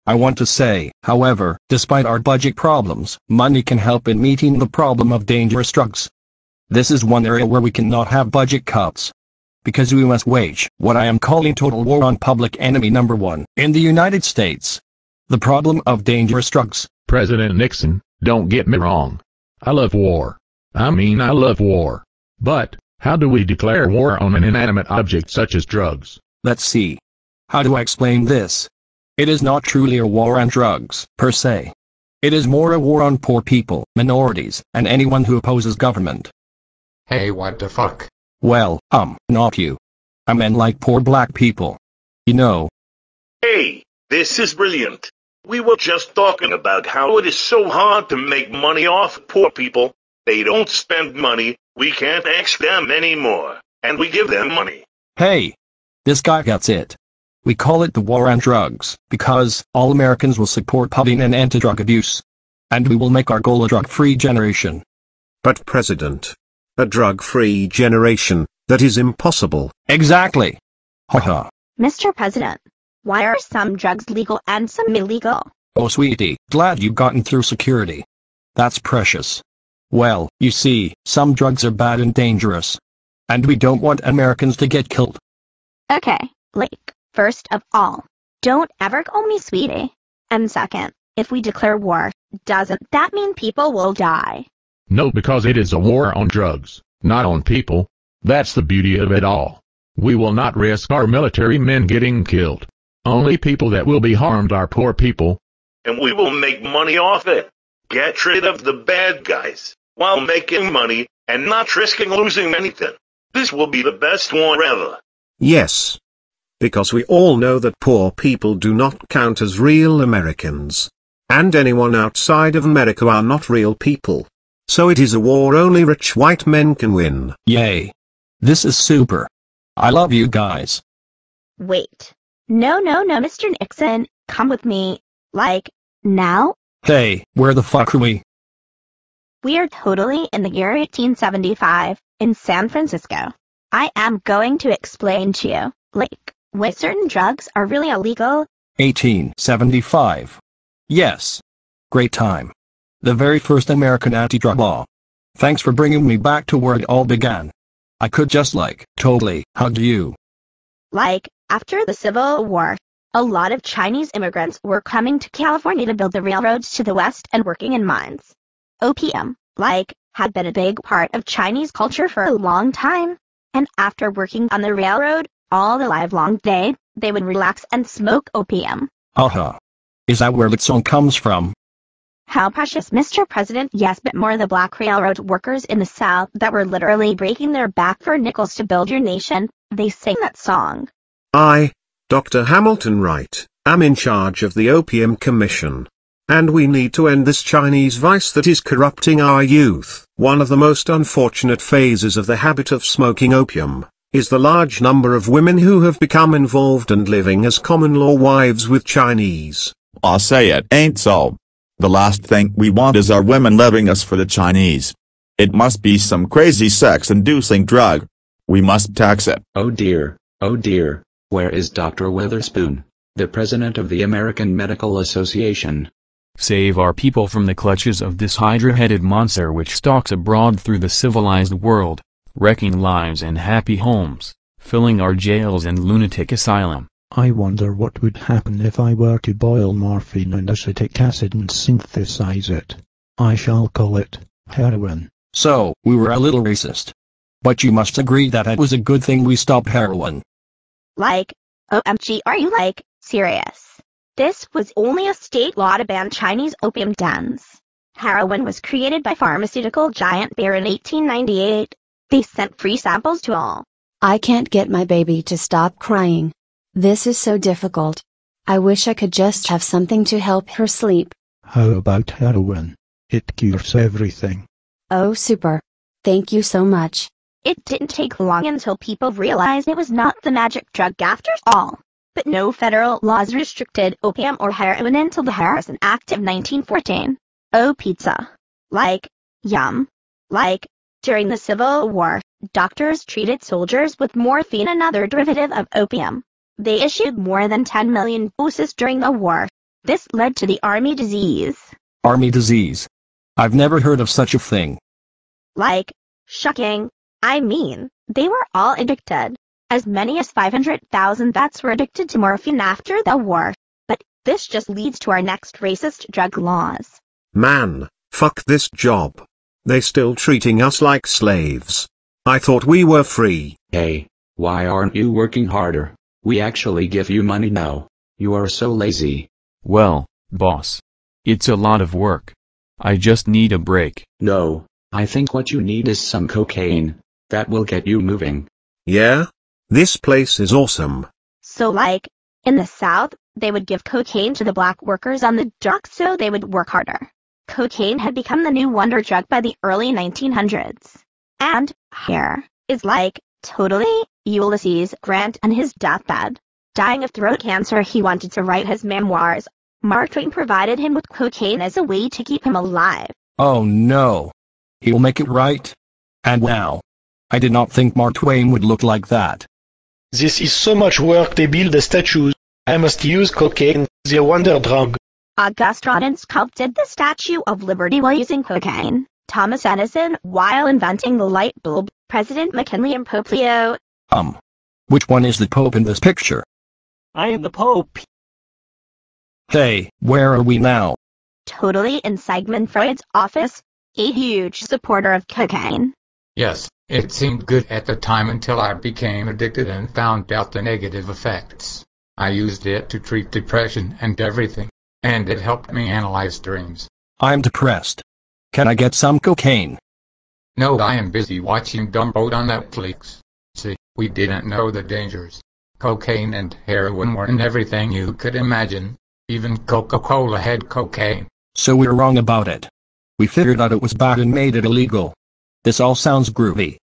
I want to say, however, despite our budget problems, money can help in meeting the problem of dangerous drugs. This is one area where we cannot have budget cuts, because we must wage what I am calling total war on public enemy number one in the United States, the problem of dangerous drugs. President Nixon, don't get me wrong. I love war. I love war. But, how do we declare war on an inanimate object such as drugs? Let's see. How do I explain this? It is not truly a war on drugs, per se. It is more a war on poor people, minorities, and anyone who opposes government. Hey, what the fuck? Well, not you. I meant like poor black people. You know. Hey, this is brilliant. We were just talking about how it is so hard to make money off poor people. They don't spend money, we can't ask them anymore, and we give them money. Hey, this guy gets it. We call it the war on drugs, because all Americans will support pumping and anti-drug abuse. And we will make our goal a drug-free generation. But President, a drug-free generation, that is impossible. Exactly. Haha. Mr. President, why are some drugs legal and some illegal? Oh sweetie, glad you've gotten through security. That's precious. Well, you see, some drugs are bad and dangerous. And we don't want Americans to get killed. Okay, first of all, don't ever call me sweetie. And second, if we declare war, doesn't that mean people will die? No, because it is a war on drugs, not on people. That's the beauty of it all. We will not risk our military men getting killed. Only people that will be harmed are poor people. And we will make money off it. Get rid of the bad guys, while making money, and not risking losing anything. This will be the best war ever. Yes. Because we all know that poor people do not count as real Americans. And anyone outside of America are not real people. So it is a war only rich white men can win. Yay. This is super. I love you guys. Wait. No, Mr. Nixon, come with me. Now? Hey, where the fuck are we? We are totally in the year 1875, in San Francisco. I am going to explain to you, why certain drugs are really illegal. 1875. Yes. Great time. The very first American anti-drug law. Thanks for bringing me back to where it all began. I could just totally hug you. After the Civil War, a lot of Chinese immigrants were coming to California to build the railroads to the west and working in mines. Opium, had been a big part of Chinese culture for a long time. And after working on the railroad, all the livelong day, they would relax and smoke opium. Haha. Is that where the song comes from? How precious, Mr. President. Yes, but more the black railroad workers in the South that were literally breaking their back for nickels to build your nation, they sang that song. I, Dr. Hamilton Wright, am in charge of the Opium Commission. And we need to end this Chinese vice that is corrupting our youth. One of the most unfortunate phases of the habit of smoking opium is the large number of women who have become involved and living as common-law wives with Chinese. I'll say it ain't so. The last thing we want is our women leaving us for the Chinese. It must be some crazy sex-inducing drug. We must tax it. Oh dear, where is Dr. Witherspoon, the president of the American Medical Association? Save our people from the clutches of this hydra-headed monster which stalks abroad through the civilized world, wrecking lives and happy homes, filling our jails and lunatic asylum. I wonder what would happen if I were to boil morphine and acetic acid and synthesize it. I shall call it heroin. So, we were a little racist. But you must agree that it was a good thing we stopped heroin. OMG, are you serious? This was only a state law to ban Chinese opium dens. Heroin was created by pharmaceutical giant Bayer in 1898. They sent free samples to all. I can't get my baby to stop crying. This is so difficult. I wish I could just have something to help her sleep. How about heroin? It cures everything. Oh super. Thank you so much. It didn't take long until people realized it was not the magic drug after all. But no federal laws restricted opium or heroin until the Harrison Act of 1914. Oh pizza. Yum. During the Civil War, doctors treated soldiers with morphine, another derivative of opium. They issued more than 10 million doses during the war. This led to the army disease. Army disease. I've never heard of such a thing. Like, shocking. I mean, they were all addicted. As many as 500,000 vets were addicted to morphine after the war. But this just leads to our next racist drug laws. Man, fuck this job. They still treating us like slaves. I thought we were free. Hey, why aren't you working harder? We actually give you money now. You are so lazy. Well, boss. It's a lot of work. I just need a break. No, I think what you need is some cocaine. That will get you moving. Yeah? This place is awesome. So like, in the South, they would give cocaine to the black workers on the docks so they would work harder. Cocaine had become the new wonder drug by the early 1900s. And, here, is like, totally, Ulysses Grant on his deathbed. Dying of throat cancer, he wanted to write his memoirs. Mark Twain provided him with cocaine as a way to keep him alive. Oh no. He will make it right? And wow. I did not think Mark Twain would look like that. This is so much work to build the statues. I must use cocaine, the wonder drug. Auguste Rodin sculpted the Statue of Liberty while using cocaine. Thomas Edison while inventing the light bulb. President McKinley and Pope Leo. Which one is the Pope in this picture? I am the Pope. Hey, where are we now? Totally in Sigmund Freud's office, a huge supporter of cocaine. Yes, it seemed good at the time until I became addicted and found out the negative effects. I used it to treat depression and everything, and it helped me analyze dreams. I'm depressed. Can I get some cocaine? No, I am busy watching Dumbo on Netflix. See, we didn't know the dangers. Cocaine and heroin were in everything you could imagine. Even Coca-Cola had cocaine. So we're wrong about it. We figured out it was bad and made it illegal. This all sounds groovy.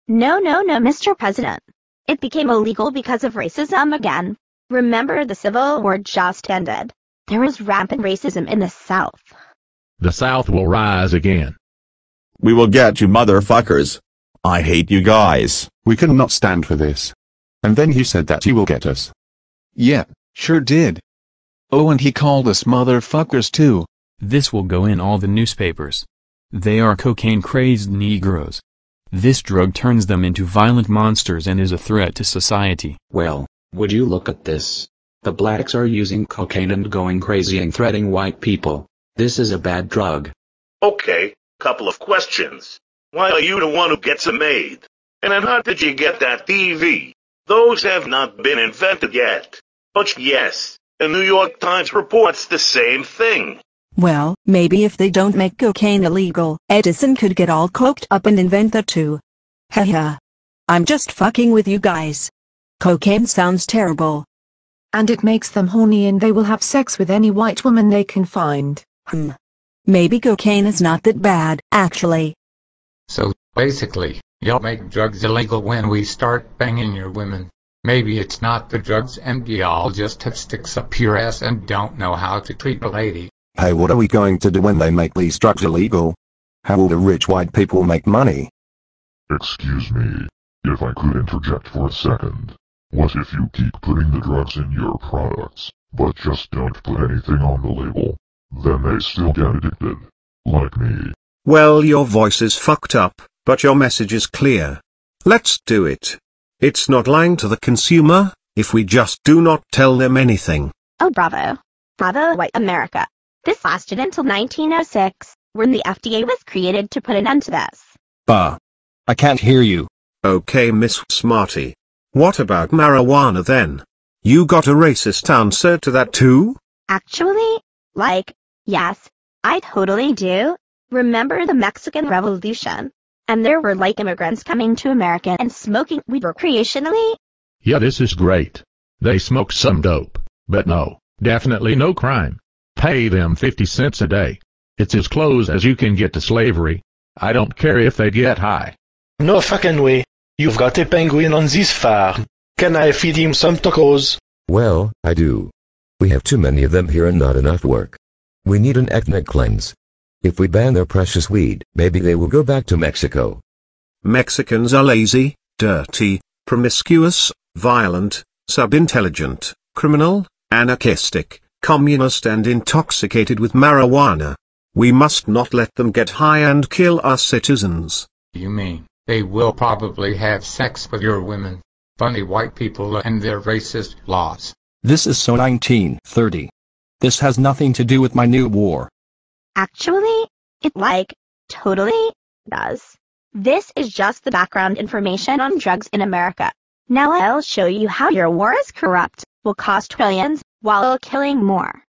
No, Mr. President. It became illegal because of racism again. Remember, the Civil War just ended. There was rampant racism in the South. The South will rise again. We will get you motherfuckers. I hate you guys. We cannot stand for this. And then he said that he will get us. Yeah, sure did. Oh, and he called us motherfuckers too. This will go in all the newspapers. They are cocaine-crazed Negroes. This drug turns them into violent monsters and is a threat to society. Well, would you look at this? The blacks are using cocaine and going crazy and threatening white people. This is a bad drug. Okay, couple of questions. Why are you the one who gets it made? And then how did you get that TV? Those have not been invented yet. But yes, the New York Times reports the same thing. Well, maybe if they don't make cocaine illegal, Edison could get all coked up and invent that too. Haha. I'm just fucking with you guys. Cocaine sounds terrible. And it makes them horny and they will have sex with any white woman they can find. Maybe cocaine is not that bad, actually. So, basically, y'all make drugs illegal when we start banging your women. Maybe it's not the drugs and y'all just have sticks up your ass and don't know how to treat a lady. Hey, what are we going to do when they make these drugs illegal? How will the rich white people make money? Excuse me, if I could interject for a second. What if you keep putting the drugs in your products, but just don't put anything on the label? Then they still get addicted. Like me. Well, your voice is fucked up, but your message is clear. Let's do it. It's not lying to the consumer, if we just do not tell them anything. Oh, bravo. Bravo, white America. This lasted until 1906, when the FDA was created to put an end to this. Bah. I can't hear you. Okay, Miss Smarty. What about marijuana then? You got a racist answer to that too? Actually, yes, I totally do. Remember the Mexican Revolution? And there were immigrants coming to America and smoking weed recreationally? Yeah, this is great. They smoke some dope, but no, definitely no crime. Pay them 50 cents a day. It's as close as you can get to slavery. I don't care if they get high. No fucking way. You've got a penguin on this farm. Can I feed him some tacos? Well, I do. We have too many of them here and not enough work. We need an ethnic cleanse. If we ban their precious weed, maybe they will go back to Mexico. Mexicans are lazy, dirty, promiscuous, violent, sub-intelligent, criminal, anarchistic, communist and intoxicated with marijuana. We must not let them get high and kill our citizens. You mean, they will probably have sex with your women? Funny white people and their racist laws. This is so 1930. This has nothing to do with my new war. Actually, it totally does. This is just the background information on drugs in America. Now I'll show you how your war is corrupt, will cost trillions, while killing more.